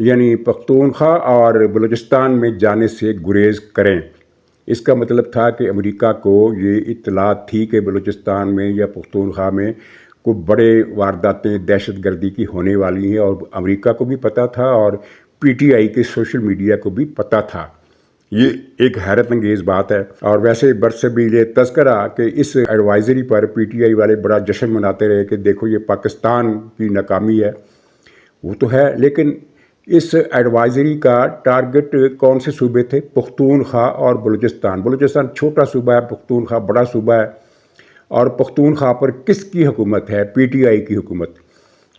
یعنی پختونخوا اور بلوچستان میں جانے سے گریز کریں۔ اس کا مطلب تھا کہ امریکہ کو یہ اطلاع تھی کہ بلوچستان میں یا پختونخوا میں کوئی بڑے وارداتیں دہشت گردی کی ہونے والی ہیں، اور امریکہ کو بھی پتہ تھا اور پی ٹی آئی کے سوشل میڈیا کو بھی پتہ تھا۔ یہ ایک حیرت انگیز بات ہے۔ اور ویسے برصغیر یہ تذکرہ کہ اس advisory per P T I والے بڑا جشن مناتے رہے کہ دیکھو یہ پاکستان کی ناکامی ہے، وہ تو ہے، لیکن اس ایڈوائزری کا ٹارگٹ کون سے صوبے تھے؟ پختونخوا اور بلوچستان۔ بلوچستان چھوٹا صوبہ ہے، پختونخوا بڑا صوبہ ہے، اور پختونخوا پر کس کی حکومت ہے؟ پی ٹی آئی کی حکومت۔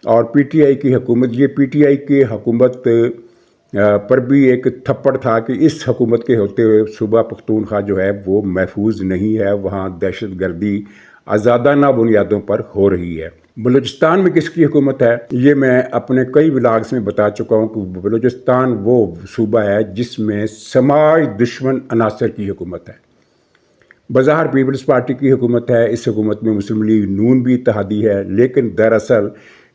اور پی ٹی آئی کی حکومت، یہ پی ٹی آئی کی حکومت پر بھی ایک تھپڑ تھا کہ اس حکومت کے ہوتے ہوئے صوبہ پختونخوا جو ہے وہ محفوظ نہیں ہے، وہاں دہشت گردی آزادانہ بنیادوں پر ہو رہی ہے۔ بلوچستان میں کس کی حکومت ہے؟ یہ میں اپنے کئی ولاگز میں بتا چکا ہوں کہ بلوچستان وہ صوبہ ہے جس میں سماج دشمن عناصر کی حکومت ہے۔ بظاہر پیپلز پارٹی کی حکومت ہے، اس حکومت میں مسلم لیگ نون بھی اتحادی ہے، لیکن دراصل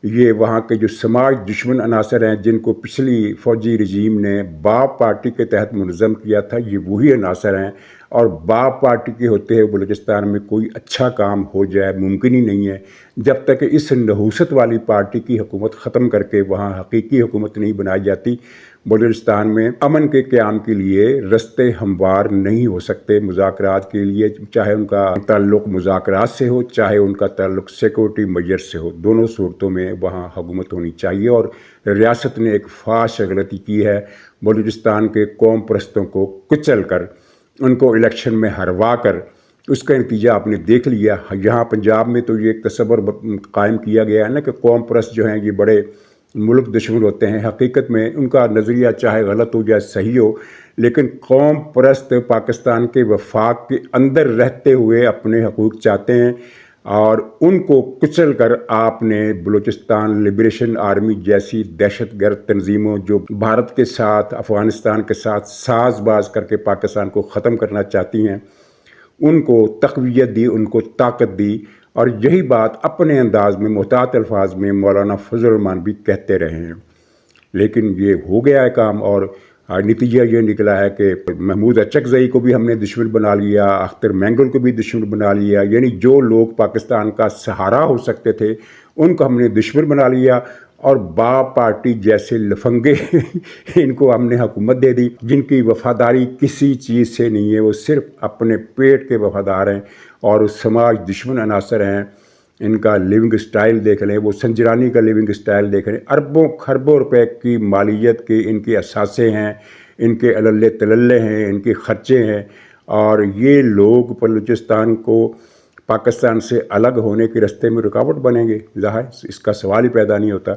یہ وہاں کے جو سماج دشمن عناصر ہیں جن کو پچھلی فوجی رجیم نے باب پارٹی کے تحت منظم کیا تھا، یہ وہی عناصر ہیں، اور باب پارٹی کے ہوتے ہوئے بلوچستان میں کوئی اچھا کام ہو جائے ممکن ہی نہیں ہے جب تک کہ اس نحوست والی پارٹی کی حکومت ختم کر کے وہاں حقیقی حکومت نہیں بنائی جاتی۔ بلوچستان میں امن کے قیام کے لیے رستے ہموار نہیں ہو سکتے مذاکرات کے لیے، چاہے ان کا تعلق مذاکرات سے ہو، چاہے ان کا تعلق سیکورٹی میجر سے ہو، دونوں صورتوں میں وہاں حکومت ہونی چاہیے۔ اور ریاست نے ایک فحش غلطی کی ہے، بلوچستان کے قوم پرستوں کو کچل کر، ان کو الیکشن میں ہروا کر، اس کا نتیجہ آپ نے دیکھ لیا۔ یہاں پنجاب میں تو یہ ایک تصور قائم کیا گیا ہے نا کہ قوم پرست جو ہیں یہ بڑے ملک دشمن ہوتے ہیں۔ حقیقت میں ان کا نظریہ چاہے غلط ہو یا صحیح ہو، لیکن قوم پرست پاکستان کے وفاق کے اندر رہتے ہوئے اپنے حقوق چاہتے ہیں، اور ان کو کچل کر آپ نے بلوچستان لبریشن آرمی جیسی دہشت گرد تنظیموں جو بھارت کے ساتھ، افغانستان کے ساتھ ساز باز کر کے پاکستان کو ختم کرنا چاہتی ہیں، ان کو تقویت دی، ان کو طاقت دی۔ اور یہی بات اپنے انداز میں محتاط الفاظ میں مولانا فضل الرحمان بھی کہتے رہے ہیں، لیکن یہ ہو گیا ہے کام، اور نتیجہ یہ نکلا ہے کہ محمود اچکزئی کو بھی ہم نے دشمن بنا لیا، اختر مینگل کو بھی دشمن بنا لیا، یعنی جو لوگ پاکستان کا سہارا ہو سکتے تھے ان کو ہم نے دشمن بنا لیا، اور باب پارٹی جیسے لفنگے ان کو ہم نے حکومت دے دی جن کی وفاداری کسی چیز سے نہیں ہے، وہ صرف اپنے پیٹ کے وفادار ہیں، اور سماج دشمن عناصر ہیں۔ ان کا لیونگ سٹائل دیکھ لیں، وہ سنجرانی کا لیونگ سٹائل دیکھ لیں، اربوں خربوں روپے کی مالیت کے ان کے اثاثے ہیں، ان کے عللے تللے ہیں، ان کے خرچے ہیں، اور یہ لوگ بلوچستان کو پاکستان سے الگ ہونے کے راستے میں رکاوٹ بنیں گے؟ ظاہر اس کا سوال ہی پیدا نہیں ہوتا۔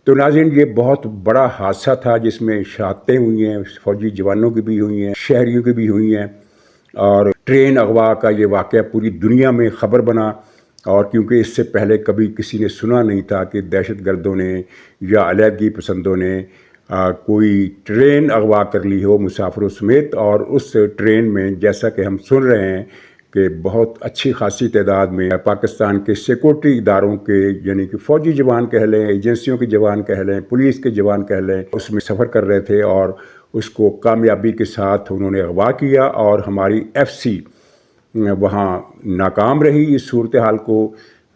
تو ناظرین، یہ بہت بڑا حادثہ تھا جس میں شہادتیں ہوئی ہیں، فوجی جوانوں کی بھی ہوئی ہیں، شہریوں کی بھی ہوئی ہیں، اور ٹرین اغوا کا یہ واقعہ پوری دنیا میں خبر بنا، اور کیونکہ اس سے پہلے کبھی کسی نے سنا نہیں تھا کہ دہشت گردوں نے یا علیحدگی پسندوں نے کوئی ٹرین اغوا کر لی ہو مسافروں سمیت، اور اس ٹرین میں جیسا کہ ہم سن رہے ہیں کہ بہت اچھی خاصی تعداد میں پاکستان کے سیکورٹی اداروں کے، یعنی کہ فوجی جوان کہہ لیں، ایجنسیوں کے جوان کہہ لیں، پولیس کے جوان کہہ لیں، اس میں سفر کر رہے تھے، اور اس کو کامیابی کے ساتھ انہوں نے اغوا کیا، اور ہماری ایف سی وہاں ناکام رہی اس صورتحال کو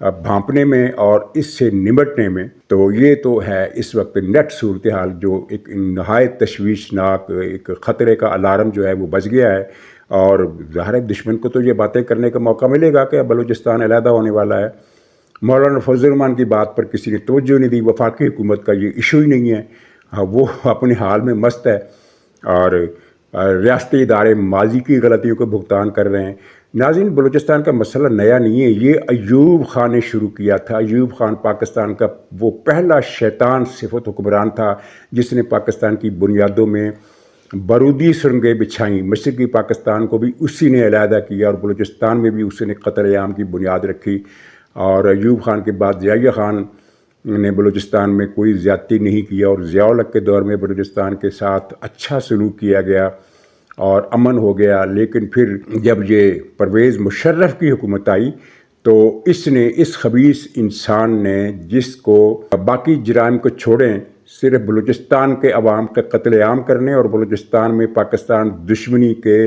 بھانپنے میں اور اس سے نمٹنے میں۔ تو یہ تو ہے اس وقت نیٹ صورتحال جو ایک نہایت تشویشناک ایک خطرے کا الارم جو ہے وہ بج گیا ہے، اور ظاہر دشمن کو تو یہ باتیں کرنے کا موقع ملے گا کہ بلوچستان علیحدہ ہونے والا ہے۔ مولانا فضل الرحمان کی بات پر کسی نے توجہ نہیں دی، وفاقی حکومت کا یہ ایشو ہی نہیں ہے، وہ اپنے حال میں مست ہے، اور ریاستی ادارے ماضی کی غلطیوں کو بھگتان کر رہے ہیں۔ ناظرین، بلوچستان کا مسئلہ نیا نہیں ہے، یہ ایوب خان نے شروع کیا تھا۔ ایوب خان پاکستان کا وہ پہلا شیطان صفت حکمران تھا جس نے پاکستان کی بنیادوں میں بارودی سرنگیں بچھائیں، مشرقی پاکستان کو بھی اسی نے علیحدہ کیا، اور بلوچستان میں بھی اسی نے قتل عام کی بنیاد رکھی۔ اور ایوب خان کے بعد ضیاء خان نے بلوچستان میں کوئی زیادتی نہیں کیا، اور ضیاء الحق کے دور میں بلوچستان کے ساتھ اچھا سلوک کیا گیا اور امن ہو گیا۔ لیکن پھر جب یہ پرویز مشرف کی حکومت آئی تو اس خبیث انسان نے، جس کو باقی جرائم کو چھوڑیں صرف بلوچستان کے عوام کا قتل عام کرنے اور بلوچستان میں پاکستان دشمنی کے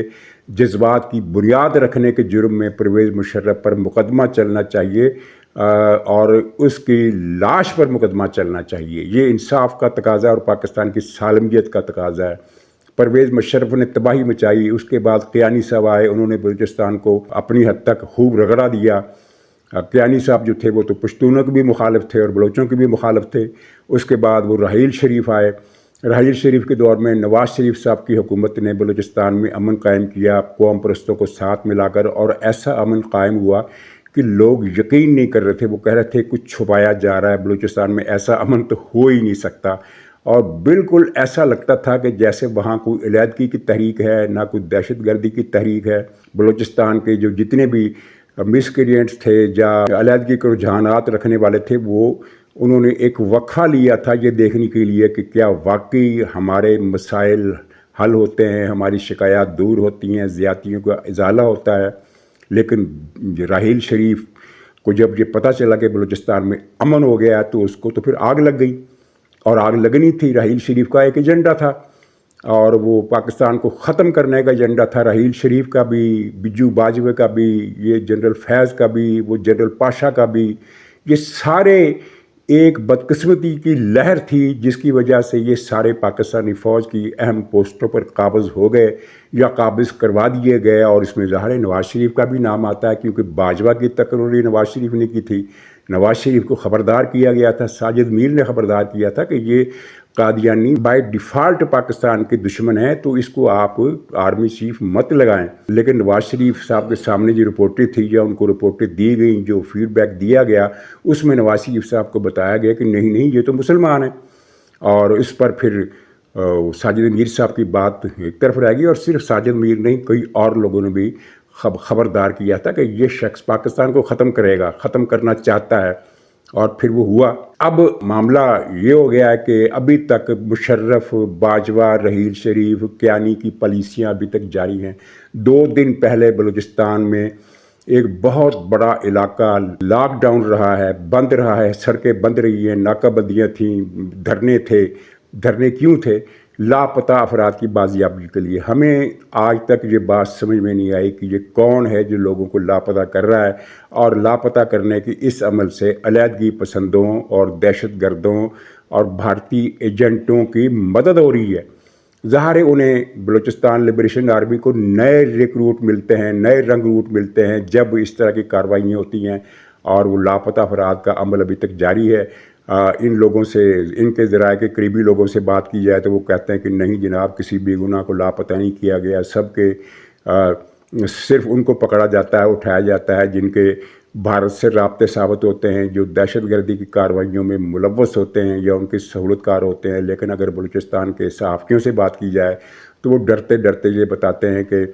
جذبات کی بنیاد رکھنے کے جرم میں پرویز مشرف پر مقدمہ چلنا چاہیے اور اس کی لاش پر مقدمہ چلنا چاہیے. یہ انصاف کا تقاضا اور پاکستان کی سالمیت کا تقاضا ہے. پرویز مشرف نے تباہی مچائی، اس کے بعد قیانی صاحب آئے، انہوں نے بلوچستان کو اپنی حد تک خوب رگڑا دیا. قیانی صاحب جو تھے وہ تو پشتونوں کے بھی مخالف تھے اور بلوچوں کے بھی مخالف تھے. اس کے بعد وہ راحیل شریف آئے. راحیل شریف کے دور میں نواز شریف صاحب کی حکومت نے بلوچستان میں امن قائم کیا قوم پرستوں کو ساتھ ملا کر، اور ایسا امن قائم ہوا کہ لوگ یقین نہیں کر رہے تھے. وہ کہہ رہے تھے کچھ چھپایا جا رہا ہے، بلوچستان میں ایسا امن تو ہو ہی نہیں سکتا. اور بالکل ایسا لگتا تھا کہ جیسے وہاں کوئی علیحدگی کی تحریک ہے، نہ کوئی دہشت گردی کی تحریک ہے. بلوچستان کے جو جتنے بھی مسکرینٹس تھے یا علیحدگی کے رجحانات رکھنے والے تھے، وہ انہوں نے ایک وقفہ لیا تھا یہ دیکھنے کے لیے کہ کیا واقعی ہمارے مسائل حل ہوتے ہیں، ہماری شکایات دور ہوتی ہیں، زیادتیوں کا ازالہ ہوتا ہے. لیکن راحیل شریف کو جب یہ پتہ چلا کہ بلوچستان میں امن ہو گیا ہے تو اس کو تو پھر آگ لگ گئی. اور آگ لگنی تھی. راحیل شریف کا ایک ایجنڈا تھا اور وہ پاکستان کو ختم کرنے کا ایجنڈا تھا. راحیل شریف کا بھی، بجو باجوے کا بھی، یہ جنرل فیض کا بھی، وہ جنرل پاشا کا بھی، یہ سارے ایک بدقسمتی کی لہر تھی جس کی وجہ سے یہ سارے پاکستانی فوج کی اہم پوسٹوں پر قابض ہو گئے یا قابض کروا دیے گئے. اور اس میں ظاہر نواز شریف کا بھی نام آتا ہے کیونکہ باجوہ کی تقرری نواز شریف نے کی تھی. نواز شریف کو خبردار کیا گیا تھا، ساجد میر نے خبردار کیا تھا کہ یہ قادیانی بائی ڈیفالٹ پاکستان کے دشمن ہیں، تو اس کو آپ آرمی چیف مت لگائیں. لیکن نواز شریف صاحب کے سامنے جو رپورٹیں تھی یا ان کو رپورٹیں دی گئیں، جو فیڈ بیک دیا گیا، اس میں نواز شریف صاحب کو بتایا گیا کہ نہیں یہ تو مسلمان ہیں. اور اس پر پھر ساجد میر صاحب کی بات ایک طرف رہ گئی، اور صرف ساجد میر نہیں، کئی اور لوگوں نے بھی خبردار کیا تھا کہ یہ شخص پاکستان کو ختم کرے گا، ختم کرنا چاہتا ہے. اور پھر وہ ہوا. اب معاملہ یہ ہو گیا ہے کہ ابھی تک مشرف، باجوہ، راحیل شریف، قیانی کی پالیسیاں ابھی تک جاری ہیں. 2 دن پہلے بلوچستان میں ایک بہت بڑا علاقہ لاک ڈاؤن رہا ہے، بند رہا ہے، سڑکیں بند رہی ہیں، ناکہ بندیاں تھیں، دھرنے تھے. دھرنے کیوں تھے؟ لاپتہ افراد کی بازیابی کے لیے. ہمیں آج تک یہ بات سمجھ میں نہیں آئی کہ یہ کون ہے جو لوگوں کو لاپتہ کر رہا ہے. اور لاپتہ کرنے کی اس عمل سے علیحدگی پسندوں اور دہشت گردوں اور بھارتی ایجنٹوں کی مدد ہو رہی ہے. ظاہر ہے انہیں بلوچستان لبریشن آرمی کو نئے ریکروٹ ملتے ہیں، نئے رنگ روٹ ملتے ہیں جب اس طرح کی کارروائیاں ہوتی ہیں. اور وہ لاپتہ افراد کا عمل ابھی تک جاری ہے. ان لوگوں سے، ان کے ذرائع کے قریبی لوگوں سے بات کی جائے تو وہ کہتے ہیں کہ نہیں جناب، کسی بے گناہ کو لاپتہ نہیں کیا گیا. سب کے صرف ان کو پکڑا جاتا ہے، اٹھایا جاتا ہے جن کے بھارت سے رابطے ثابت ہوتے ہیں، جو دہشت گردی کی کارروائیوں میں ملوث ہوتے ہیں یا ان کے سہولت کار ہوتے ہیں. لیکن اگر بلوچستان کے صحافیوں سے بات کی جائے تو وہ ڈرتے ڈرتے یہ بتاتے ہیں کہ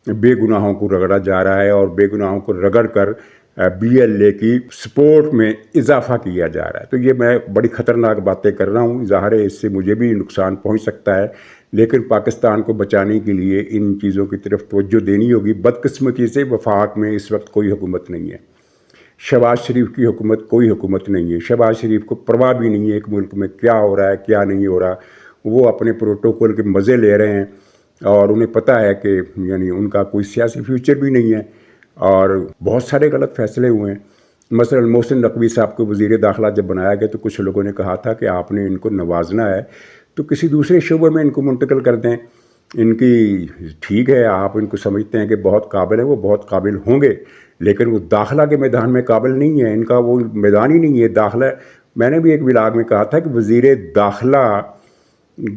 بے گناہوں کو رگڑا جا رہا ہے اور بے گناہوں کو رگڑ کر BLA کی سپورٹ میں اضافہ کیا جا رہا ہے. تو یہ میں بڑی خطرناک باتیں کر رہا ہوں. ظاہر ہے اس سے مجھے بھی نقصان پہنچ سکتا ہے، لیکن پاکستان کو بچانے کے لیے ان چیزوں کی طرف توجہ دینی ہوگی. بدقسمتی سے وفاق میں اس وقت کوئی حکومت نہیں ہے. شہباز شریف کی حکومت کوئی حکومت نہیں ہے. شہباز شریف کو پرواہ بھی نہیں ہے ایک ملک میں کیا ہو رہا ہے کیا نہیں ہو رہا. وہ اپنے پروٹوکول کے مزے لے رہے ہیں اور انہیں پتہ ہے کہ یعنی ان کا کوئی سیاسی فیوچر بھی نہیں ہے. اور بہت سارے غلط فیصلے ہوئے ہیں. مثلا محسن نقوی صاحب کو وزیر داخلہ جب بنایا گیا تو کچھ لوگوں نے کہا تھا کہ آپ نے ان کو نوازنا ہے تو کسی دوسرے شعبے میں ان کو منتقل کر دیں. ان کی ٹھیک ہے، آپ ان کو سمجھتے ہیں کہ بہت قابل ہیں، وہ بہت قابل ہوں گے، لیکن وہ داخلہ کے میدان میں قابل نہیں ہے. ان کا وہ میدان ہی نہیں ہے داخلہ. میں نے بھی ایک ولاگ میں کہا تھا کہ وزیر داخلہ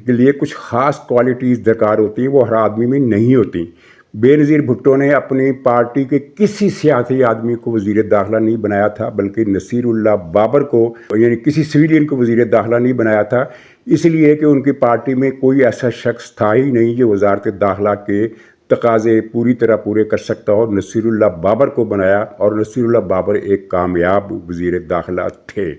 کے لیے کچھ خاص کوالٹیز درکار ہوتی ہیں، وہ ہر آدمی میں نہیں ہوتی. بے نظیر بھٹو نے اپنی پارٹی کے کسی سیاسی آدمی کو وزیر داخلہ نہیں بنایا تھا، بلکہ نصیر اللہ بابر کو یعنی کسی سویلین کو وزیر داخلہ نہیں بنایا تھا، اس لیے کہ ان کی پارٹی میں کوئی ایسا شخص تھا ہی نہیں جو وزارت داخلہ کے تقاضے پوری طرح پورے کر سکتا ہو. نصیر اللہ بابر کو بنایا اور نصیر اللہ بابر ایک کامیاب وزیر داخلہ تھے.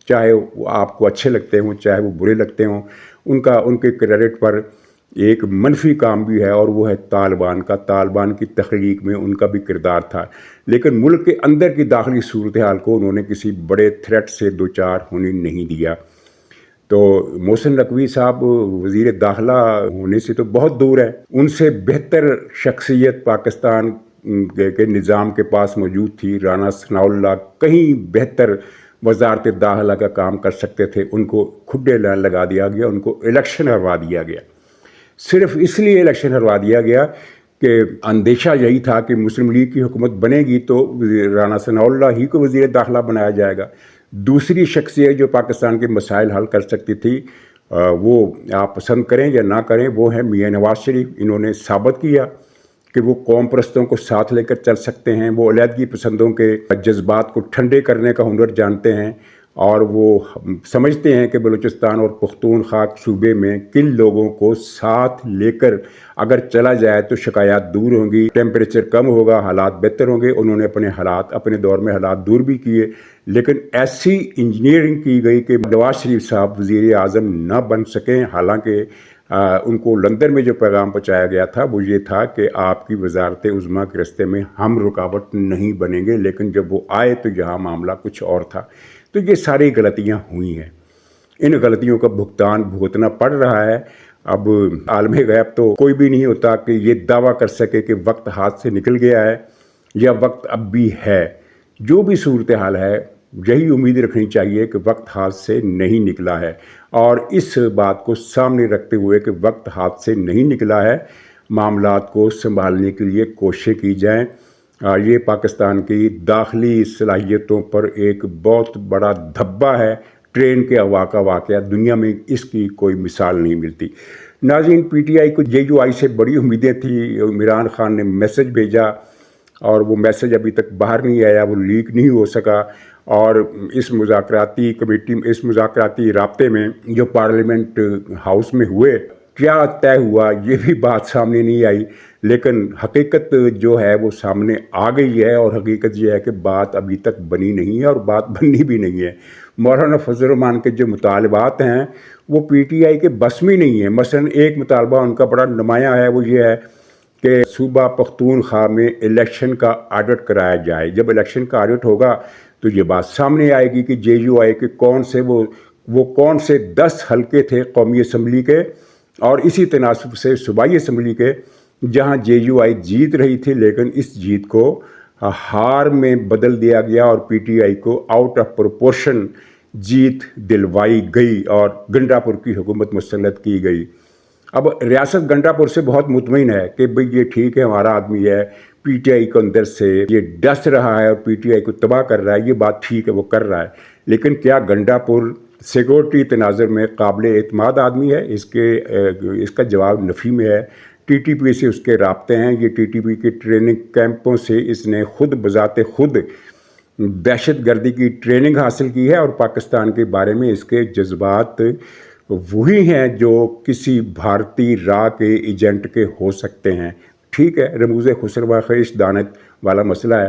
چاہے وہ آپ کو اچھے لگتے ہوں چاہے وہ برے لگتے ہوں، ان کے کریڈٹ پر ایک منفی کام بھی ہے اور وہ ہے طالبان کا. طالبان کی تخلیق میں ان کا بھی کردار تھا، لیکن ملک کے اندر کی داخلی صورتحال کو انہوں نے کسی بڑے تھریٹ سے دوچار ہونے نہیں دیا. تو محسن نقوی صاحب وزیر داخلہ ہونے سے تو بہت دور ہیں، ان سے بہتر شخصیت پاکستان کے نظام کے پاس موجود تھی۔ رانا ثناء اللہ کہیں بہتر وزارت داخلہ کا کام کر سکتے تھے، ان کو کھڈے لگا دیا گیا، ان کو الیکشن ہروا دیا گیا۔ صرف اس لیے الیکشن ہروا دیا گیا کہ اندیشہ یہی تھا کہ مسلم لیگ کی حکومت بنے گی تو رانا ثناء اللہ ہی کو وزیر داخلہ بنایا جائے گا۔ دوسری شخصیت جو پاکستان کے مسائل حل کر سکتی تھی، وہ آپ پسند کریں یا نہ کریں، وہ ہے میاں نواز شریف۔ انہوں نے ثابت کیا کہ وہ قوم پرستوں کو ساتھ لے کر چل سکتے ہیں، وہ علیحدگی پسندوں کے جذبات کو ٹھنڈے کرنے کا ہنر جانتے ہیں، اور وہ سمجھتے ہیں کہ بلوچستان اور پختونخوا صوبے میں کن لوگوں کو ساتھ لے کر اگر چلا جائے تو شکایات دور ہوں گی، ٹیمپریچر کم ہوگا، حالات بہتر ہوں گے۔ انہوں نے اپنے دور میں حالات دور بھی کیے، لیکن ایسی انجینئرنگ کی گئی کہ نواز شریف صاحب وزیر اعظم نہ بن سکیں۔ حالانکہ ان کو لندن میں جو پیغام پہنچایا گیا تھا وہ یہ تھا کہ آپ کی وزارت عظمیٰ کے راستے میں ہم رکاوٹ نہیں بنیں گے، لیکن جب وہ آئے تو یہاں معاملہ کچھ اور تھا۔ تو یہ ساری غلطیاں ہوئی ہیں، ان غلطیوں کا بھگتان بھگتنا پڑ رہا ہے۔ اب عالم غیب تو کوئی بھی نہیں ہوتا کہ یہ دعویٰ کر سکے کہ وقت ہاتھ سے نکل گیا ہے یا وقت اب بھی ہے۔ جو بھی صورتحال ہے، یہی امید رکھنی چاہیے کہ وقت ہاتھ سے نہیں نکلا ہے، اور اس بات کو سامنے رکھتے ہوئے کہ وقت ہاتھ سے نہیں نکلا ہے، معاملات کو سنبھالنے کے لیے کوششیں کی جائیں۔ یہ پاکستان کی داخلی صلاحیتوں پر ایک بہت بڑا دھبا ہے۔ ٹرین کے ہوا کا واقعہ، دنیا میں اس کی کوئی مثال نہیں ملتی۔ ناظرین، پی ٹی آئی کو JUI سے بڑی امیدیں تھیں۔ عمران خان نے میسج بھیجا اور وہ میسج ابھی تک باہر نہیں آیا، وہ لیک نہیں ہو سکا، اور اس مذاکراتی کمیٹی میں، اس مذاکراتی رابطے میں جو پارلیمنٹ ہاؤس میں ہوئے، کیا طے ہوا یہ بھی بات سامنے نہیں آئی۔ لیکن حقیقت جو ہے وہ سامنے آ گئی ہے، اور حقیقت یہ ہے کہ بات ابھی تک بنی نہیں ہے اور بات بننی بھی نہیں ہے۔ مولانا فضل الرحمان کے جو مطالبات ہیں وہ PTI کے بس میں نہیں ہیں۔ مثلا ایک مطالبہ ان کا بڑا نمایاں ہے، وہ یہ ہے کہ صوبہ پختونخوا میں الیکشن کا آڈٹ کرایا جائے۔ جب الیکشن کا آڈٹ ہوگا تو یہ بات سامنے آئے گی کہ JUI کے کون سے 10 حلقے تھے قومی اسمبلی کے، اور اسی تناسب سے صوبائی اسمبلی کے، جہاں JUI جیت رہی تھی، لیکن اس جیت کو ہار میں بدل دیا گیا اور PTI کو آؤٹ آف پروپورشن جیت دلوائی گئی اور گنڈا پور کی حکومت مسلط کی گئی۔ اب ریاست گنڈا پور سے بہت مطمئن ہے کہ بھئی یہ ٹھیک ہے، ہمارا آدمی ہے، PTI کو اندر سے یہ ڈس رہا ہے اور PTI کو تباہ کر رہا ہے، یہ بات ٹھیک ہے، وہ کر رہا ہے، لیکن کیا گنڈا پور سیکورٹی تناظر میں قابل اعتماد آدمی ہے؟ اس کا جواب نفی میں ہے۔ TTP سے اس کے رابطے ہیں، یہ TTP کے ٹریننگ کیمپوں سے اس نے خود بذات خود دہشت گردی کی ٹریننگ حاصل کی ہے، اور پاکستان کے بارے میں اس کے جذبات وہی ہیں جو کسی بھارتی راہ کے ایجنٹ کے ہو سکتے ہیں۔ ٹھیک ہے، رموز خسروا خیش دانت والا مسئلہ ہے،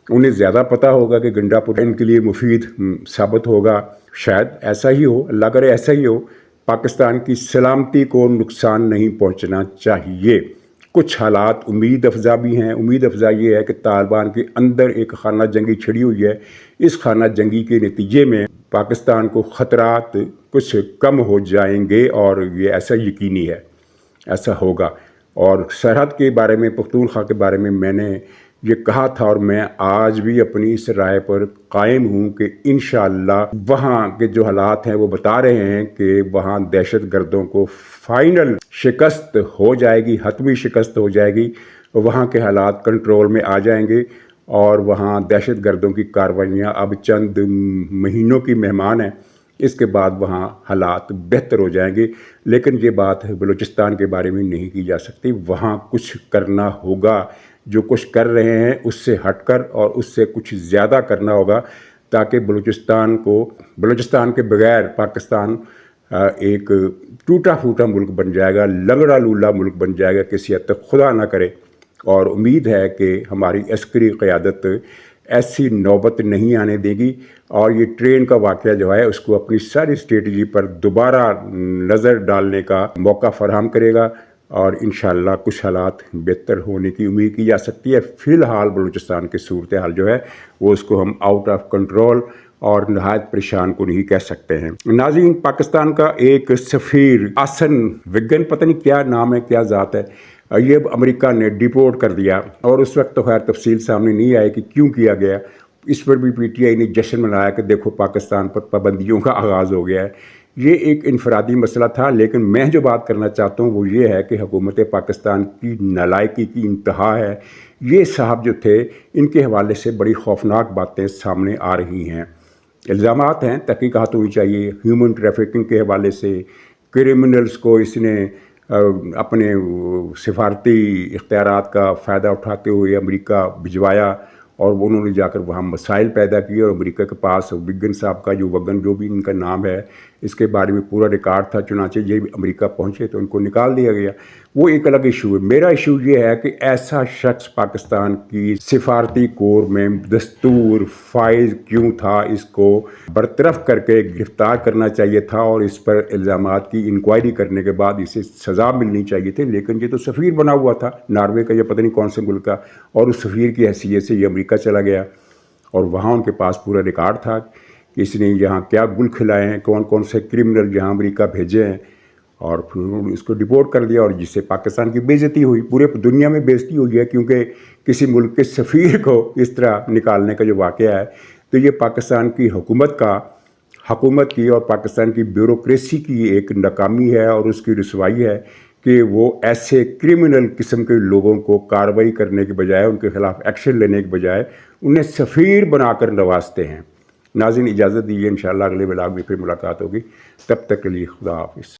انہیں زیادہ پتہ ہوگا کہ گنڈا پور ان کے لیے مفید ثابت ہوگا، شاید ایسا ہی ہو، اللہ کرے ایسا ہی ہو۔ پاکستان کی سلامتی کو نقصان نہیں پہنچنا چاہیے۔ کچھ حالات امید افزا بھی ہیں۔ امید افزا یہ ہے کہ طالبان کے اندر ایک خانہ جنگی چھڑی ہوئی ہے، اس خانہ جنگی کے نتیجے میں پاکستان کو خطرات کچھ کم ہو جائیں گے، اور یہ ایسا یقینی ہے، ایسا ہوگا۔ اور سرحد کے بارے میں، پختونخوا کے بارے میں میں نے یہ کہا تھا، اور میں آج بھی اپنی اس رائے پر قائم ہوں کہ انشاءاللہ وہاں کے جو حالات ہیں وہ بتا رہے ہیں کہ وہاں دہشت گردوں کو فائنل شکست ہو جائے گی، حتمی شکست ہو جائے گی، وہاں کے حالات کنٹرول میں آ جائیں گے، اور وہاں دہشت گردوں کی کارروائیاں اب چند مہینوں کی مہمان ہیں، اس کے بعد وہاں حالات بہتر ہو جائیں گے۔ لیکن یہ بات بلوچستان کے بارے میں نہیں کی جا سکتی، وہاں کچھ کرنا ہوگا، جو کچھ کر رہے ہیں اس سے ہٹ کر اور اس سے کچھ زیادہ کرنا ہوگا، تاکہ بلوچستان کے بغیر پاکستان ایک ٹوٹا پھوٹا ملک بن جائے گا، لنگڑا لولا ملک بن جائے گا کسی حد تک، خدا نہ کرے۔ اور امید ہے کہ ہماری عسکری قیادت ایسی نوبت نہیں آنے دے گی، اور یہ ٹرین کا واقعہ جو ہے اس کو اپنی ساری اسٹریٹجی پر دوبارہ نظر ڈالنے کا موقع فراہم کرے گا، اور انشاءاللہ کچھ حالات بہتر ہونے کی امید کی جا سکتی ہے۔ فی الحال بلوچستان کی صورتحال جو ہے وہ اس کو ہم آؤٹ آف کنٹرول اور نہایت پریشان کن ہی کہہ سکتے ہیں۔ ناظرین، پاکستان کا ایک سفیر آسن وگن، پتہ نہیں کیا نام ہے، کیا ذات ہے، یہ امریکہ نے ڈیپورٹ کر دیا، اور اس وقت تو خیر تفصیل سامنے نہیں آئی کہ کیوں کیا گیا۔ اس پر بھی پی ٹی آئی نے جشن منایا کہ دیکھو پاکستان پر پابندیوں کا آغاز ہو گیا ہے۔ یہ ایک انفرادی مسئلہ تھا، لیکن میں جو بات کرنا چاہتا ہوں وہ یہ ہے کہ حکومت پاکستان کی نالائکی کی انتہا ہے۔ یہ صاحب جو تھے، ان کے حوالے سے بڑی خوفناک باتیں سامنے آ رہی ہیں، الزامات ہیں، تحقیقات ہونی چاہیے ہیومن ٹریفکنگ کے حوالے سے۔ کرمنلز کو اس نے اپنے سفارتی اختیارات کا فائدہ اٹھاتے ہوئے امریکہ بھجوایا، اور انہوں نے جا کر وہاں مسائل پیدا کیے، اور امریکہ کے پاس وگن صاحب کا وگن جو بھی ان کا نام ہے، اس کے بارے میں پورا ریکارڈ تھا، چنانچہ یہ امریکہ پہنچے تو ان کو نکال دیا گیا۔ وہ ایک الگ ایشو ہے۔ میرا ایشو یہ ہے کہ ایسا شخص پاکستان کی سفارتی کور میں دستور فائز کیوں تھا؟ اس کو برطرف کر کے گرفتار کرنا چاہیے تھا، اور اس پر الزامات کی انکوائری کرنے کے بعد اسے سزا ملنی چاہیے تھی، لیکن یہ تو سفیر بنا ہوا تھا ناروے کا یا پتہ نہیں کون سے ملک کا، اور اس سفیر کی حیثیت سے یہ امریکہ چلا گیا، اور وہاں ان کے پاس پورا ریکارڈ تھا کہ اس نے یہاں کیا گل کھلائے ہیں، کون کون سے کرمنل جہاں امریکہ بھیجے ہیں، اور پھر انہوں نے اس کو ڈپورٹ کر دیا، اور جس سے پاکستان کی بے عزتی ہوئی، پورے دنیا میں بے عزتی ہوئی ہے، کیونکہ کسی ملک کے سفیر کو اس طرح نکالنے کا جو واقعہ ہے، تو یہ پاکستان کی حکومت کی اور پاکستان کی بیوروکریسی کی ایک ناکامی ہے، اور اس کی رسوائی ہے کہ وہ ایسے کرمنل قسم کے لوگوں کو کارروائی کرنے کے بجائے، ان کے خلاف ایکشن لینے کے بجائے انہیں سفیر بنا کر نوازتے ہیں۔ ناظرین، اجازت دیجیے، انشاءاللہ اگلے ولاگ میں پھر ملاقات ہوگی، تب تک کے لیے خدا حافظ۔